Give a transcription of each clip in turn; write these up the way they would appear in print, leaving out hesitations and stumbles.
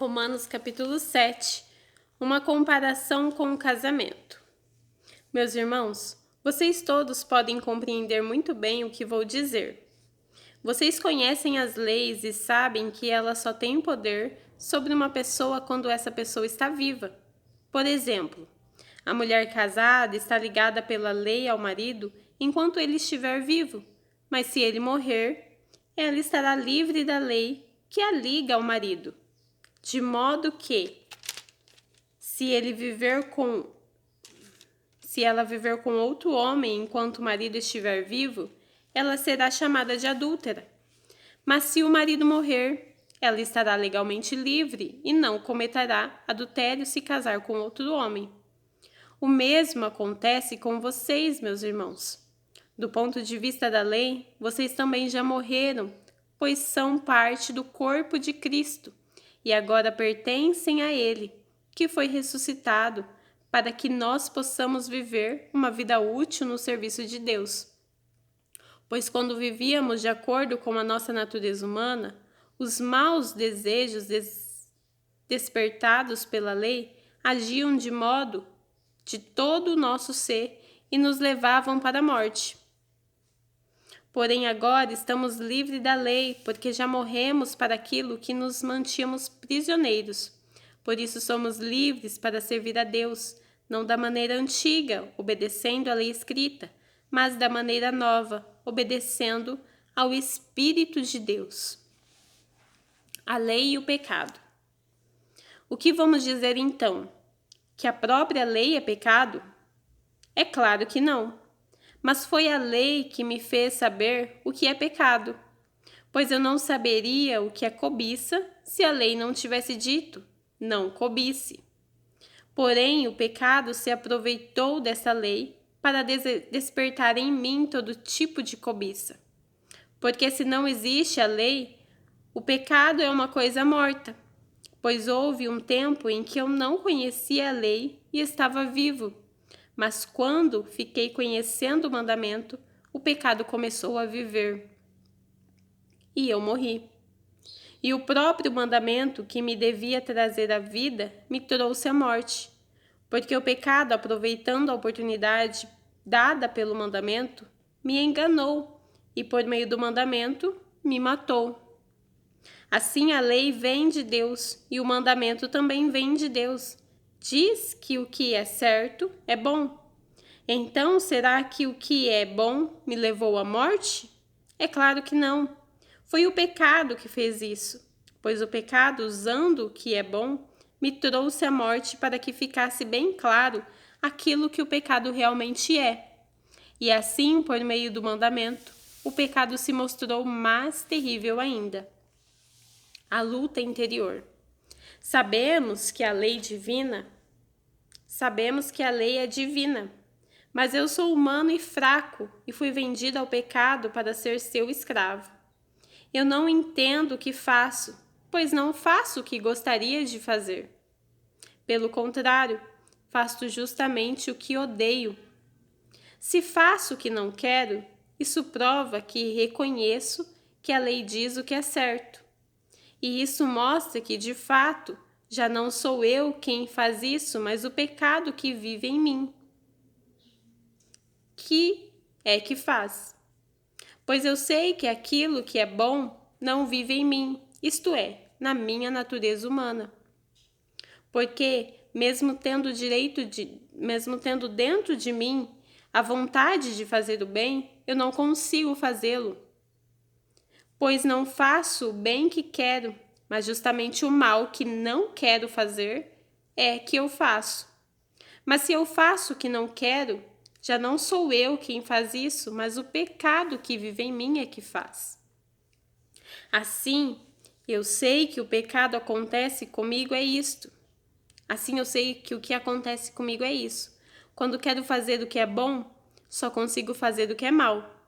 Romanos capítulo 7, uma comparação com o casamento. Meus irmãos, vocês todos podem compreender muito bem o que vou dizer. Vocês conhecem as leis e sabem que elas só têm poder sobre uma pessoa quando essa pessoa está viva. Por exemplo, a mulher casada está ligada pela lei ao marido enquanto ele estiver vivo, mas se ele morrer, ela estará livre da lei que a liga ao marido. De modo que, se ela viver com outro homem enquanto o marido estiver vivo, ela será chamada de adúltera. Mas se o marido morrer, ela estará legalmente livre e não cometerá adultério se casar com outro homem. O mesmo acontece com vocês, meus irmãos. Do ponto de vista da lei, vocês também já morreram, pois são parte do corpo de Cristo e agora pertencem a Ele, que foi ressuscitado, para que nós possamos viver uma vida útil no serviço de Deus. Pois quando vivíamos de acordo com a nossa natureza humana, os maus desejos despertados pela lei agiam de modo de todo o nosso ser e nos levavam para a morte. Porém, agora estamos livres da lei, porque já morremos para aquilo que nos mantínhamos prisioneiros. Por isso somos livres para servir a Deus, não da maneira antiga, obedecendo à lei escrita, mas da maneira nova, obedecendo ao Espírito de Deus. A lei e o pecado. O que vamos dizer então? Que a própria lei é pecado? É claro que não. Mas foi a lei que me fez saber o que é pecado, pois eu não saberia o que é cobiça se a lei não tivesse dito, não cobice. Porém, o pecado se aproveitou dessa lei para despertar em mim todo tipo de cobiça. Porque se não existe a lei, o pecado é uma coisa morta, pois houve um tempo em que eu não conhecia a lei e estava vivo. Mas quando fiquei conhecendo o mandamento, o pecado começou a viver. E eu morri. E o próprio mandamento que me devia trazer a vida me trouxe a morte. Porque o pecado, aproveitando a oportunidade dada pelo mandamento, me enganou e por meio do mandamento me matou. Assim a lei vem de Deus e o mandamento também vem de Deus. Diz que o que é certo é bom. Então, será que o que é bom me levou à morte? É claro que não. Foi o pecado que fez isso, pois o pecado, usando o que é bom, me trouxe à morte para que ficasse bem claro aquilo que o pecado realmente é. E assim, por meio do mandamento, o pecado se mostrou mais terrível ainda. A luta interior. Sabemos que a lei é divina, mas eu sou humano e fraco e fui vendido ao pecado para ser seu escravo. Eu não entendo o que faço, pois não faço o que gostaria de fazer. Pelo contrário, faço justamente o que odeio. Se faço o que não quero, isso prova que reconheço que a lei diz o que é certo. E isso mostra que, de fato, já não sou eu quem faz isso, mas o pecado que vive em mim. Que faz? Pois eu sei que aquilo que é bom não vive em mim, isto é, na minha natureza humana. Porque, mesmo tendo dentro de mim a vontade de fazer o bem, eu não consigo fazê-lo. Pois não faço o bem que quero, mas justamente o mal que não quero fazer é que eu faço. Mas se eu faço o que não quero, já não sou eu quem faz isso, mas o pecado que vive em mim é que faz. Assim, eu sei que o pecado acontece comigo é isto. Assim eu sei que o que acontece comigo é isso. Quando quero fazer o que é bom, só consigo fazer o que é mal.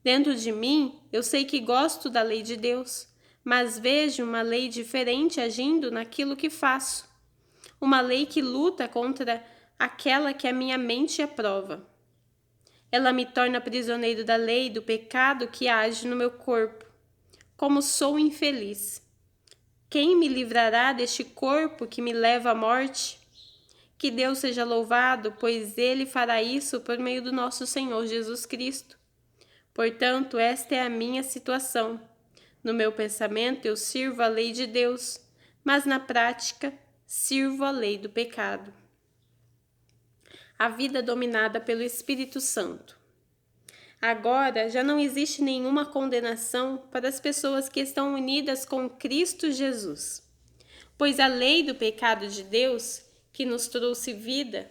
Dentro de mim, eu sei que gosto da lei de Deus, mas vejo uma lei diferente agindo naquilo que faço. Uma lei que luta contra aquela que a minha mente aprova. Ela me torna prisioneiro da lei do pecado que age no meu corpo. Como sou infeliz! Quem me livrará deste corpo que me leva à morte? Que Deus seja louvado, pois Ele fará isso por meio do nosso Senhor Jesus Cristo. Portanto, esta é a minha situação. No meu pensamento, eu sirvo a lei de Deus, mas na prática, sirvo a lei do pecado. A vida dominada pelo Espírito Santo. Agora já não existe nenhuma condenação para as pessoas que estão unidas com Cristo Jesus, pois a lei do pecado de Deus, que nos trouxe vida,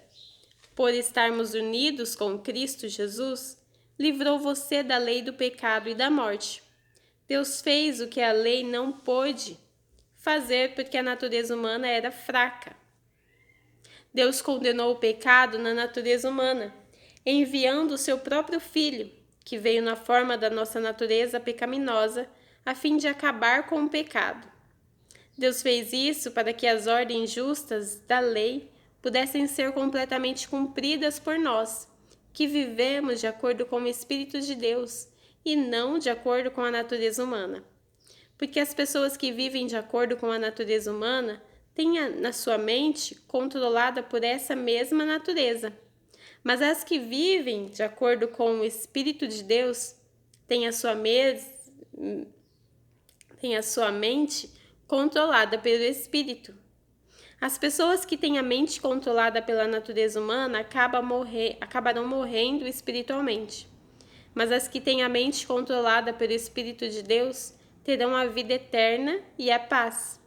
por estarmos unidos com Cristo Jesus, livrou você da lei do pecado e da morte. Deus fez o que a lei não pôde fazer porque a natureza humana era fraca. Deus condenou o pecado na natureza humana, enviando o seu próprio Filho, que veio na forma da nossa natureza pecaminosa, a fim de acabar com o pecado. Deus fez isso para que as ordens justas da lei pudessem ser completamente cumpridas por nós, que vivemos de acordo com o Espírito de Deus e não de acordo com a natureza humana. Porque as pessoas que vivem de acordo com a natureza humana têm na sua mente controlada por essa mesma natureza. Mas as que vivem de acordo com o Espírito de Deus têm a sua mente controlada pelo Espírito. As pessoas que têm a mente controlada pela natureza humana acabarão morrendo espiritualmente. Mas as que têm a mente controlada pelo Espírito de Deus terão a vida eterna e a paz.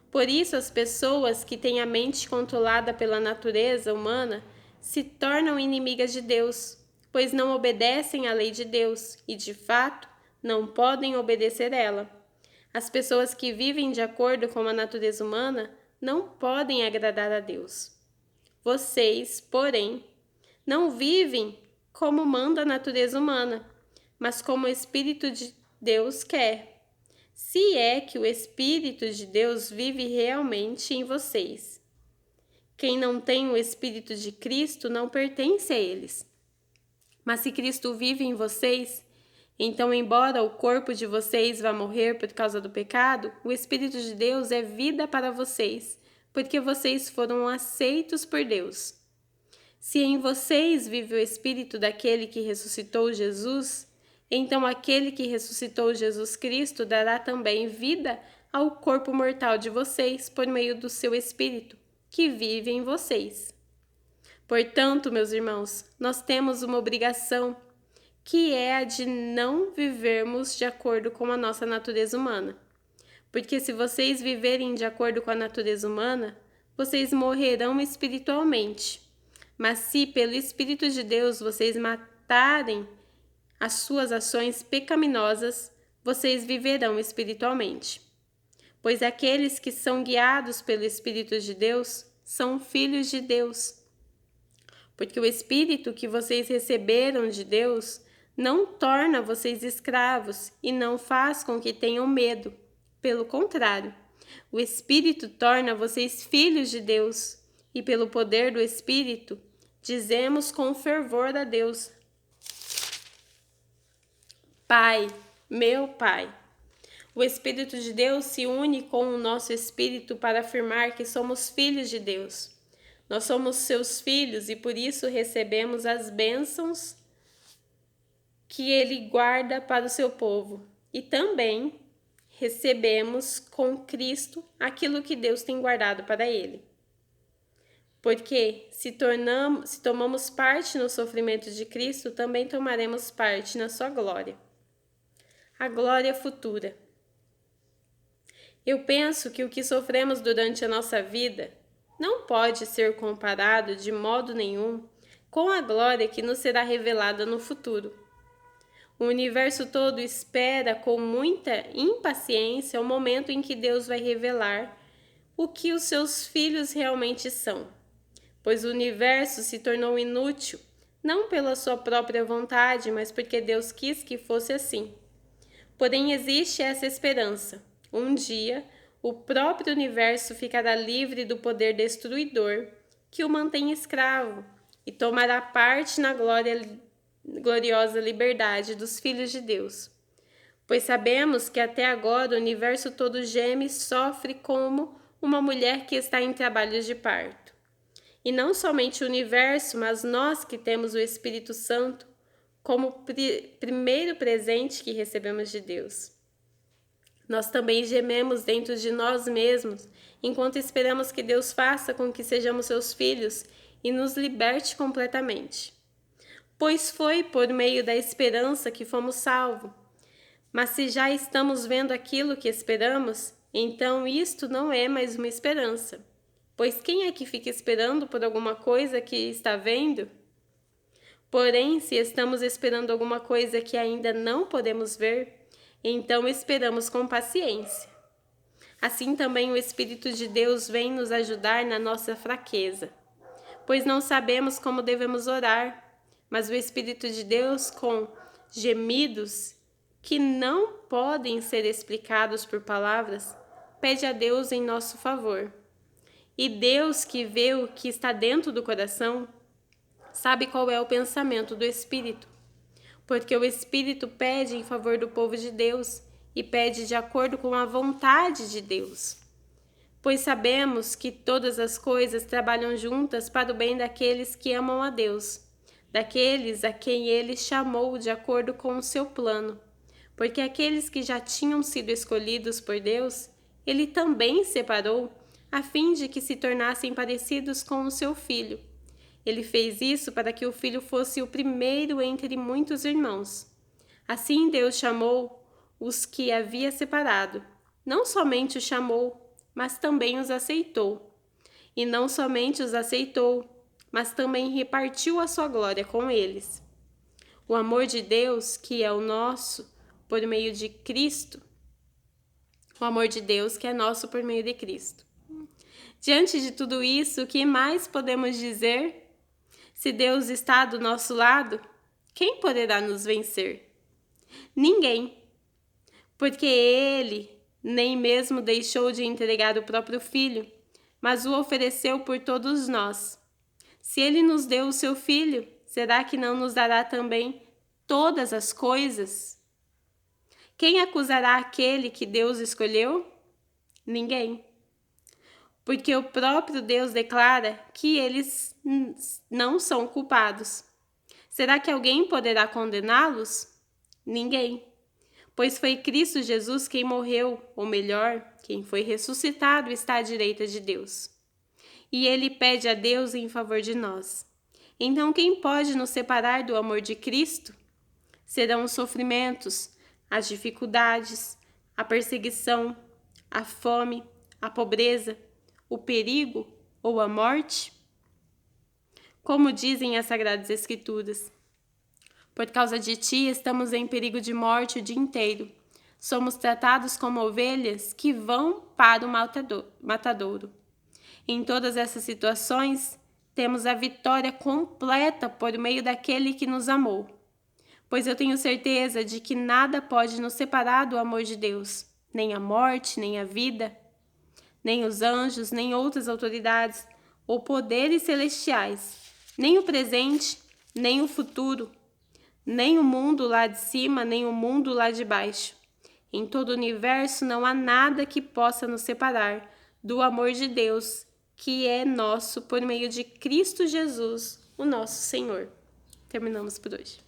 Por isso, as pessoas que têm a mente controlada pela natureza humana se tornam inimigas de Deus, pois não obedecem à lei de Deus e, de fato, não podem obedecer ela. As pessoas que vivem de acordo com a natureza humana não podem agradar a Deus. Vocês, porém, não vivem como manda a natureza humana, mas como o Espírito de Deus quer. Se é que o Espírito de Deus vive realmente em vocês. Quem não tem o Espírito de Cristo não pertence a eles. Mas se Cristo vive em vocês, então, embora o corpo de vocês vá morrer por causa do pecado, o Espírito de Deus é vida para vocês, porque vocês foram aceitos por Deus. Se em vocês vive o Espírito daquele que ressuscitou Jesus, então aquele que ressuscitou Jesus Cristo dará também vida ao corpo mortal de vocês por meio do seu Espírito, que vive em vocês. Portanto, meus irmãos, nós temos uma obrigação, que é a de não vivermos de acordo com a nossa natureza humana. Porque se vocês viverem de acordo com a natureza humana, vocês morrerão espiritualmente. Mas se pelo Espírito de Deus vocês matarem as suas ações pecaminosas, vocês viverão espiritualmente. Pois aqueles que são guiados pelo Espírito de Deus são filhos de Deus. Porque o Espírito que vocês receberam de Deus não torna vocês escravos e não faz com que tenham medo. Pelo contrário, o Espírito torna vocês filhos de Deus, e pelo poder do Espírito, dizemos com fervor a Deus: Pai, meu Pai. O Espírito de Deus se une com o nosso espírito para afirmar que somos filhos de Deus. Nós somos seus filhos e por isso recebemos as bênçãos que Ele guarda para o seu povo. E também recebemos com Cristo aquilo que Deus tem guardado para Ele. Porque se tomamos parte no sofrimento de Cristo, também tomaremos parte na sua glória. A glória futura. Eu penso que o que sofremos durante a nossa vida não pode ser comparado de modo nenhum com a glória que nos será revelada no futuro. O universo todo espera com muita impaciência o momento em que Deus vai revelar o que os seus filhos realmente são, pois o universo se tornou inútil, não pela sua própria vontade, mas porque Deus quis que fosse assim. Porém, existe essa esperança. Um dia, o próprio universo ficará livre do poder destruidor que o mantém escravo e tomará parte na gloriosa liberdade dos filhos de Deus. Pois sabemos que até agora o universo todo geme e sofre como uma mulher que está em trabalhos de parto. E não somente o universo, mas nós que temos o Espírito Santo como primeiro presente que recebemos de Deus. Nós também gememos dentro de nós mesmos, enquanto esperamos que Deus faça com que sejamos seus filhos e nos liberte completamente. Pois foi por meio da esperança que fomos salvos. Mas se já estamos vendo aquilo que esperamos, então isto não é mais uma esperança. Pois quem é que fica esperando por alguma coisa que está vendo? Porém, se estamos esperando alguma coisa que ainda não podemos ver, então esperamos com paciência. Assim também o Espírito de Deus vem nos ajudar na nossa fraqueza, pois não sabemos como devemos orar, mas o Espírito de Deus, com gemidos que não podem ser explicados por palavras, pede a Deus em nosso favor. E Deus, que vê o que está dentro do coração, sabe qual é o pensamento do Espírito, porque o Espírito pede em favor do povo de Deus e pede de acordo com a vontade de Deus. Pois sabemos que todas as coisas trabalham juntas para o bem daqueles que amam a Deus, daqueles a quem Ele chamou de acordo com o seu plano. Porque aqueles que já tinham sido escolhidos por Deus, Ele também separou, a fim de que se tornassem parecidos com o seu Filho. Ele fez isso para que o Filho fosse o primeiro entre muitos irmãos. Assim Deus chamou os que havia separado. Não somente os chamou, mas também os aceitou. E não somente os aceitou, mas também repartiu a sua glória com eles. O amor de Deus, que é o nosso por meio de Cristo. O amor de Deus, que é nosso por meio de Cristo. Diante de tudo isso, o que mais podemos dizer? Se Deus está do nosso lado, quem poderá nos vencer? Ninguém, porque Ele nem mesmo deixou de entregar o próprio Filho, mas o ofereceu por todos nós. Se Ele nos deu o seu Filho, será que não nos dará também todas as coisas? Quem acusará aquele que Deus escolheu? Ninguém. Porque o próprio Deus declara que eles não são culpados. Será que alguém poderá condená-los? Ninguém. Pois foi Cristo Jesus quem morreu, ou melhor, quem foi ressuscitado está à direita de Deus. E Ele pede a Deus em favor de nós. Então quem pode nos separar do amor de Cristo? Serão os sofrimentos, as dificuldades, a perseguição, a fome, a pobreza, o perigo ou a morte? Como dizem as Sagradas Escrituras, por causa de ti estamos em perigo de morte o dia inteiro. Somos tratados como ovelhas que vão para o matadouro. Em todas essas situações, temos a vitória completa por meio daquele que nos amou. Pois eu tenho certeza de que nada pode nos separar do amor de Deus, nem a morte, nem a vida, nem os anjos, nem outras autoridades ou poderes celestiais, nem o presente, nem o futuro, nem o mundo lá de cima, nem o mundo lá de baixo. Em todo o universo não há nada que possa nos separar do amor de Deus, que é nosso por meio de Cristo Jesus, o nosso Senhor. Terminamos por hoje.